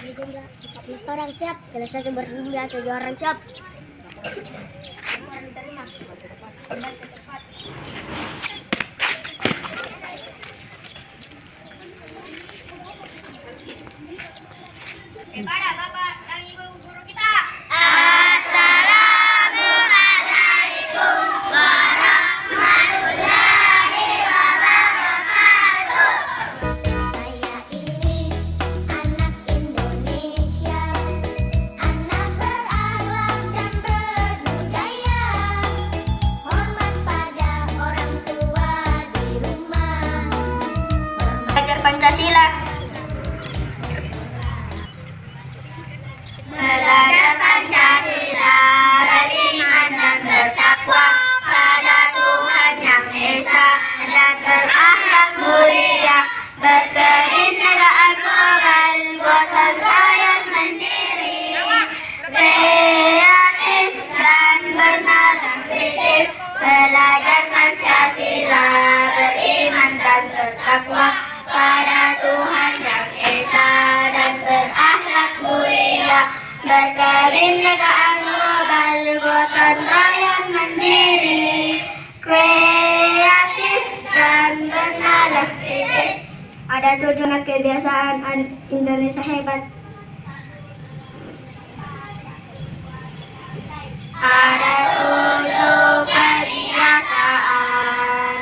berjumlah 14 orang siap. Kalau satu berjumlah 7 orang siap. Kembali ke tempat. Kepada Bapak dan Ibu guru kita. Assalamualaikum warahmatullahi wabarakatuh. Saya ini anak Indonesia, anak berakhlak dan berbudaya, hormat pada orang tua di rumah, belajar Pancasila. Belajar Pancasila, beriman dan bertakwa pada Tuhan Yang Esa, dan berakhlak mulia, berkenegaraan global, gotong royong mandiri, kreatif dan bernalar kritis. Belajar Pancasila, beriman dan bertakwa pada Tuhan Yang Esa, dan berakhlak mulia, berkenegaraan global, gotong royong mandiri, kreatif dan bernalar kritis. Ada 7 kebiasaan Indonesia hebat. Ada 7 kebiasaan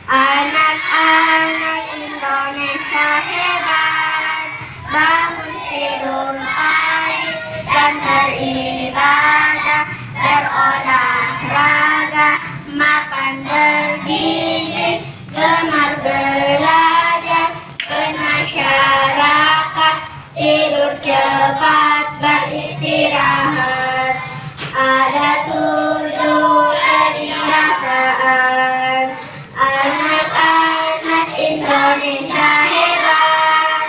anak-anak Indonesia hebat. Bangun tidur pagi dan beribadah, berolahraga, makan bergizi, gemar belajar, bermasyarakat, tidur cepat, beristirahat. Ada 7 kebiasaan anak-anak Indonesia hebat.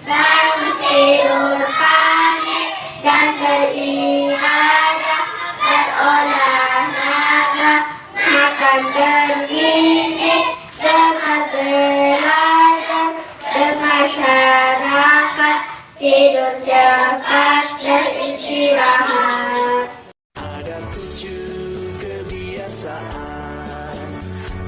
Bangun tidur pagi dan beribadah, berolahraga, makan bergizi, gemar belajar, bermasyarakat, tidur cepat, beristirahat. Ada 7 kebiasaan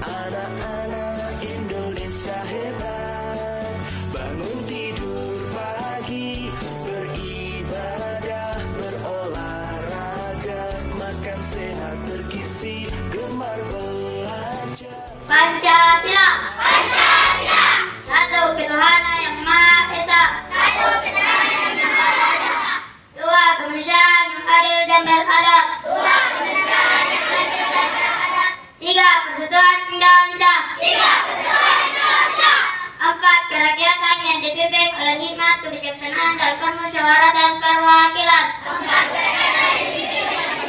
anak-anak Indonesia hebat. Bangun tidur pagi, beribadah, berolahraga, makan sehat bergizi, gemar belajar. Pancasila. Pancasila. Satu ketuhanan yang Maha Esa. Satu ketuhanan yang Maha Esa. 2 kemanusiaan yang adil dan beradab. 2 kemanusiaan yang adil dan beradab. 3 persatuan Indonesia. 3 persatuan Indonesia. 4 kerakyatan yang dipimpin oleh hikmat, kebijaksanaan, dan permusyawaratan perwakilan. 4 kerakyatan yang dipimpin oleh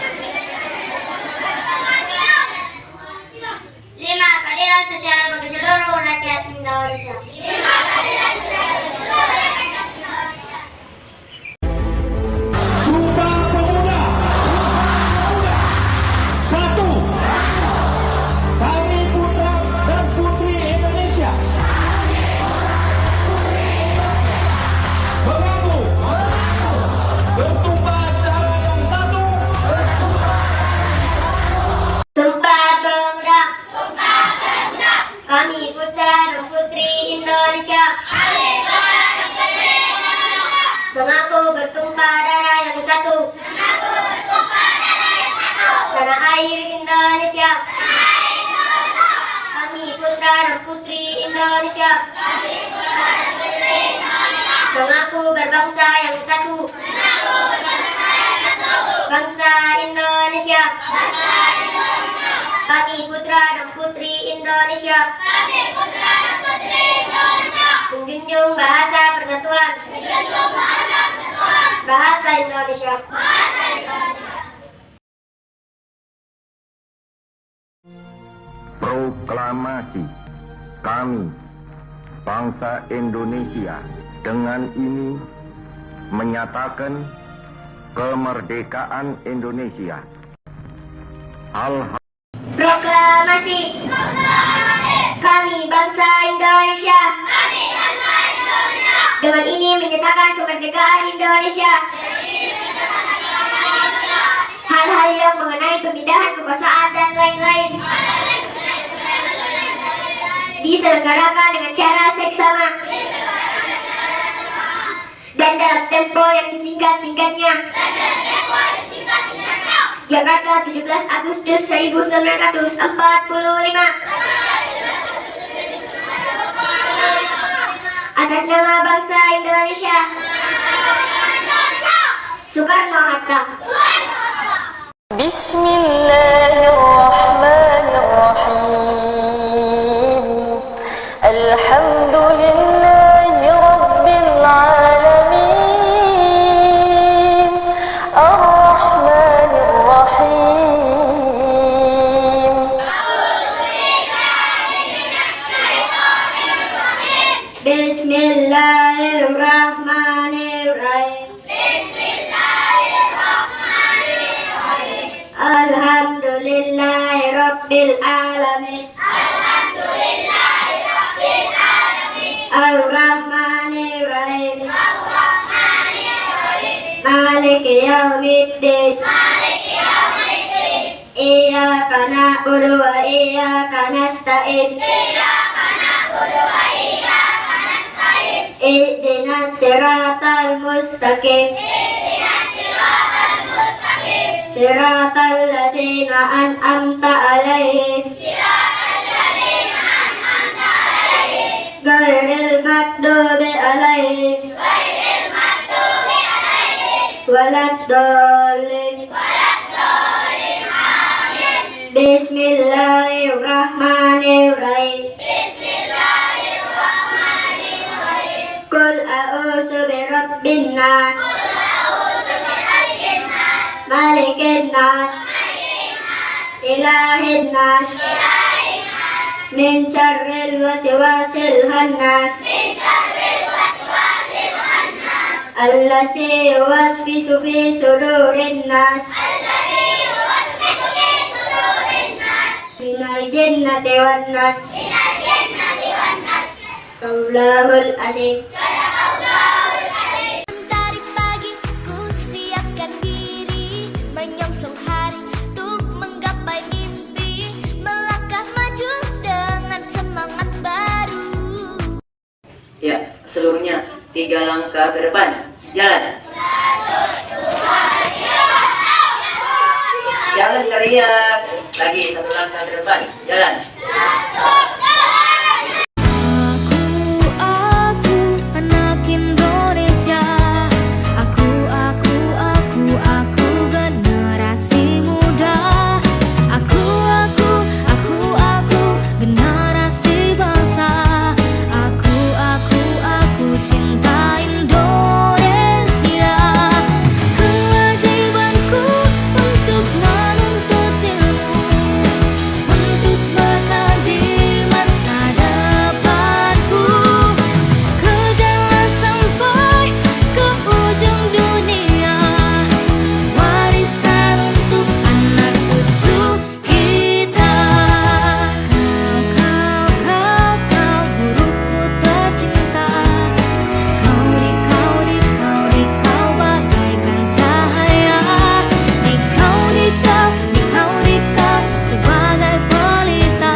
perwakilan. 5 keadilan sosial bagi seluruh rakyat Indonesia. 5 keadilan sosial bagi seluruh rakyat Indonesia. Sumpah Pemuda. Satu. Kami putra dan putri Indonesia. Mengaku bertumpah darah yang satu. Sumpah Pemuda. Sumpah Pemuda. Kami putra dan putri Indonesia. Kami putra dan putri Indonesia. Mengaku bertumpah darah yang satu. Mengaku bertumpah darah yang satu. Tanah air Indonesia. Tanah air Indonesia. Kami putra dan putri Indonesia. Kami putra dan putri Indonesia. Mengaku berbangsa yang satu. Mengaku berbangsa yang satu. Bangsa Indonesia. Bangsa Indonesia. Kami putra dan putri Indonesia. Kami putra dan putri Indonesia. Menjunjung bahasa persatuan. Menjunjung bahasa persatuan. Bahasa Indonesia. Bahasa Indonesia. Proklamasi kami, bangsa Indonesia, dengan ini menyatakan kemerdekaan Indonesia. Proklamasi. Kami bangsa Indonesia. Dengan ini menyatakan kemerdekaan Indonesia. Indonesia. Hal-hal yang mengenai pemindahan kekuasaan dan lain-lain diselenggarakan dengan cara seksama dan dalam tempo yang sesingkat-singkatnya. Jakarta, 17 Agustus 1945. Atas nama bangsa Indonesia. Soekarno-Hatta. Bismillahirrahmanirrahim. Alhamdulillahi Rabbil Alamin. Ar-Rahmanir-Rahim. Bismillahirrahmanirrahim. Alhamdulillahi Rabbil Alamin. Ar-Rahmanir-Rahim. Maliki Yaumiddin. Iyyaka na'budu wa iyyaka nasta'in. Ihdinas siratal mustaqim. Siratal ladzina an'amta 'alaihim. Ghairil maghdubi 'alaihim waladdallin. Bismillahirrahmanirrahim. Qul a'udzu birabbin nas. Malikin nas. Ilahin nas. Min syarril waswasil khannas. Allazi yuwaswisu fi sudurin nas. Minal jinnati wan nas. Qaulahul azim. Dari pagi ku siapkan diri, menyongsong hari untuk menggapai mimpi, melangkah maju dengan semangat baru. Ya, seluruhnya 3 langkah ke depan. Jalan. Jalan teriak. Lagi 1 langkah ke depan. Jalan. Aku anak Indonesia. Aku generasi muda. Aku generasi bangsa. Aku cinta Indonesia. Kewajibanku untuk menuntut ilmu, untuk bekal di masa depanku. Kejarlah sampai ke ujung dunia, warisan untuk anak cucu kita. Kau guruku tercinta. Kau bagaikan cahaya. Kau sebagai pelita.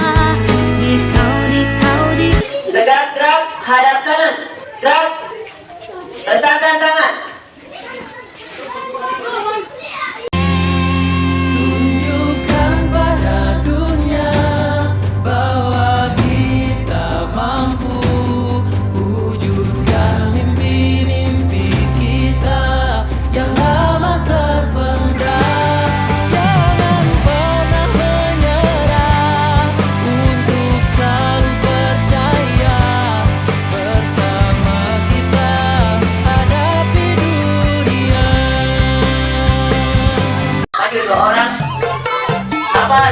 Tegak, gerak, hadap kanan. Gerak. Letakkan tangan. Tunjukkan pada dunia bahwa kita mampu wujudkan mimpi-mimpi kita yang lama terpendam. Jangan pernah menyerah untuk selalu percaya bersama kita hadapi dunia. Maju 2 orang. Sabar.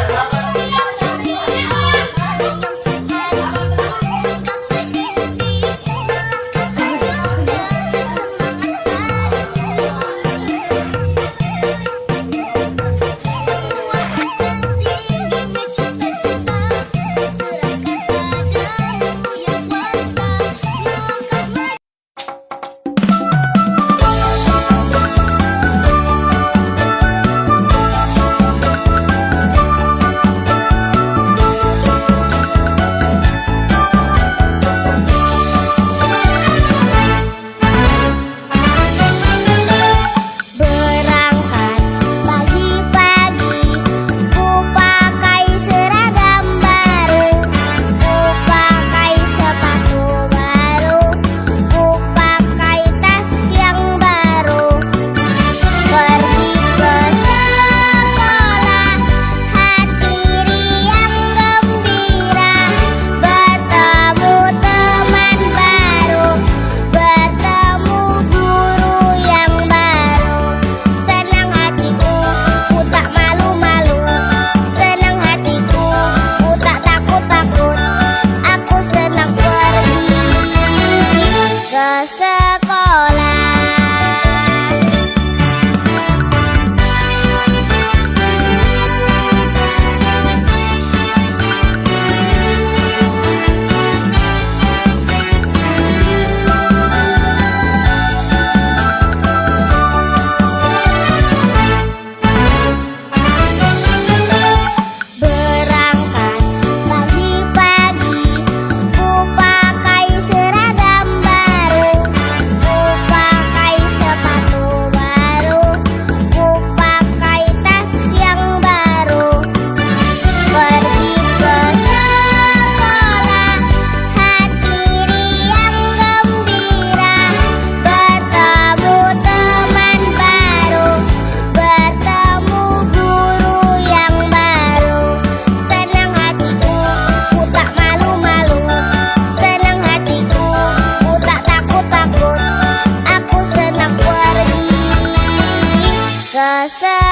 selesai.